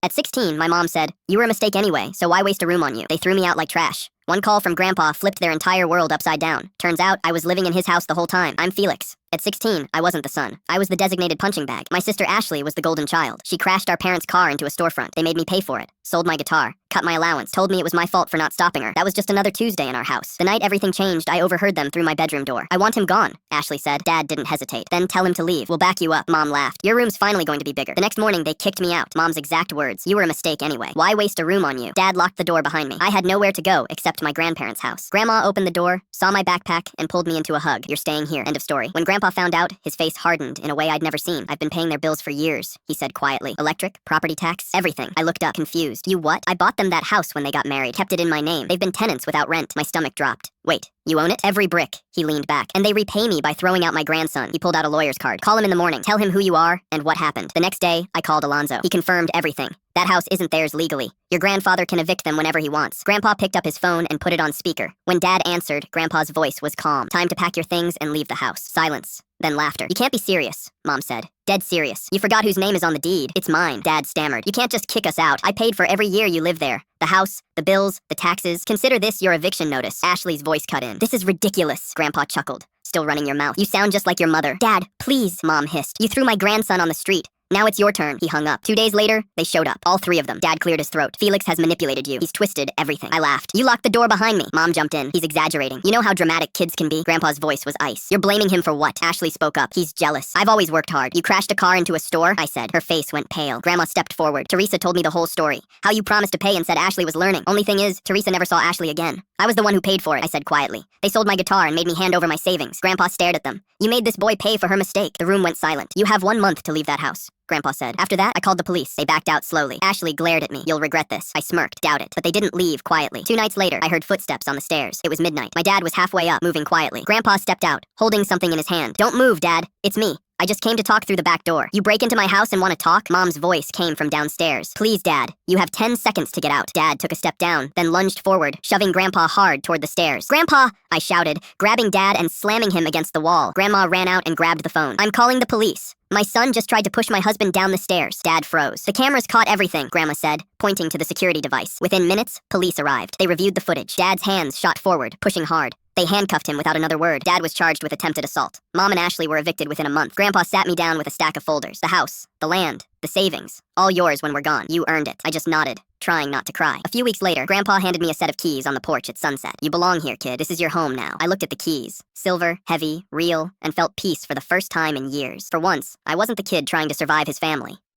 At 16, my mom said, "You were a mistake anyway, so why waste a room on you?" They threw me out like trash. One call from Grandpa flipped their entire world upside down. Turns out, I was living in his house the whole time. I'm Felix. At 16, I wasn't the son. I was the designated punching bag. My sister Ashley was the golden child. She crashed our parents' car into a storefront. They made me pay for it. Sold my guitar. Cut my allowance. Told me it was my fault for not stopping her. That was just another Tuesday in our house. The night everything changed, I overheard them through my bedroom door. "I want him gone," Ashley said. Dad didn't hesitate. "Then tell him to leave. We'll back you up." Mom laughed. "Your room's finally going to be bigger." The next morning, they kicked me out. Mom's exact words: "You were a mistake anyway. Why waste a room on you?" Dad locked the door behind me. I had nowhere to go except my grandparents' house. Grandma opened the door, saw my backpack, and pulled me into a hug. "You're staying here." End of story. When Grandpa found out, his face hardened in a way I'd never seen. "I've been paying their bills for years," he said quietly. "Electric, property tax, everything." I looked up, confused. "You what?" "I bought them that house when they got married. Kept it in my name. They've been tenants without rent." My stomach dropped. "Wait, you own it?" "Every brick." He leaned back. "And they repay me by throwing out my grandson." He pulled out a lawyer's card. "Call him in the morning. Tell him who you are and what happened." The next day, I called Alonzo. He confirmed everything. "That house isn't theirs legally. Your grandfather can evict them whenever he wants." Grandpa picked up his phone and put it on speaker. When Dad answered, Grandpa's voice was calm. "Time to pack your things and leave the house." Silence. Then laughter. "You can't be serious," Mom said. "Dead serious. You forgot whose name is on the deed." "It's mine," Dad stammered. "You can't just kick us out. I paid for every year you lived there. The house, the bills, the taxes. Consider this your eviction notice." Ashley's voice cut in. "This is ridiculous," Grandpa chuckled. "Still running your mouth. You sound just like your mother." "Dad, please," Mom hissed. "You threw my grandson on the street. Now it's your turn." He hung up. 2 days later, they showed up. All three of them. Dad cleared his throat. "Felix has manipulated you. He's twisted everything." I laughed. "You locked the door behind me." Mom jumped in. "He's exaggerating. You know how dramatic kids can be." Grandpa's voice was ice. "You're blaming him for what?" Ashley spoke up. "He's jealous. I've always worked hard." "You crashed a car into a store?" I said. Her face went pale. Grandma stepped forward. "Teresa told me the whole story. How you promised to pay and said Ashley was learning. Only thing is, Teresa never saw Ashley again." "I was the one who paid for it," I said quietly. "They sold my guitar and made me hand over my savings." Grandpa stared at them. "You made this boy pay for her mistake." The room went silent. "You have 1 month to leave that house," Grandpa said. After that, I called the police. They backed out slowly. Ashley glared at me. "You'll regret this." I smirked. "Doubt it." But they didn't leave quietly. 2 nights later, I heard footsteps on the stairs. It was midnight. My dad was halfway up, moving quietly. Grandpa stepped out, holding something in his hand. "Don't move, Dad. It's me. I just came to talk through the back door." "You break into my house and want to talk?" Mom's voice came from downstairs. "Please, Dad. You have 10 seconds to get out." Dad took a step down, then lunged forward, shoving Grandpa hard toward the stairs. "Grandpa!" I shouted, grabbing Dad and slamming him against the wall. Grandma ran out and grabbed the phone. "I'm calling the police. My son just tried to push my husband down the stairs." Dad froze. "The cameras caught everything," Grandma said, pointing to the security device. Within minutes, police arrived. They reviewed the footage. Dad's hands shot forward, pushing hard. They handcuffed him without another word. Dad was charged with attempted assault. Mom and Ashley were evicted within a month. Grandpa sat me down with a stack of folders. "The house, the land, the savings, all yours when we're gone. You earned it." I just nodded, trying not to cry. A few weeks later, Grandpa handed me a set of keys on the porch at sunset. "You belong here, kid. This is your home now." I looked at the keys. Silver, heavy, real, and felt peace for the first time in years. For once, I wasn't the kid trying to survive his family.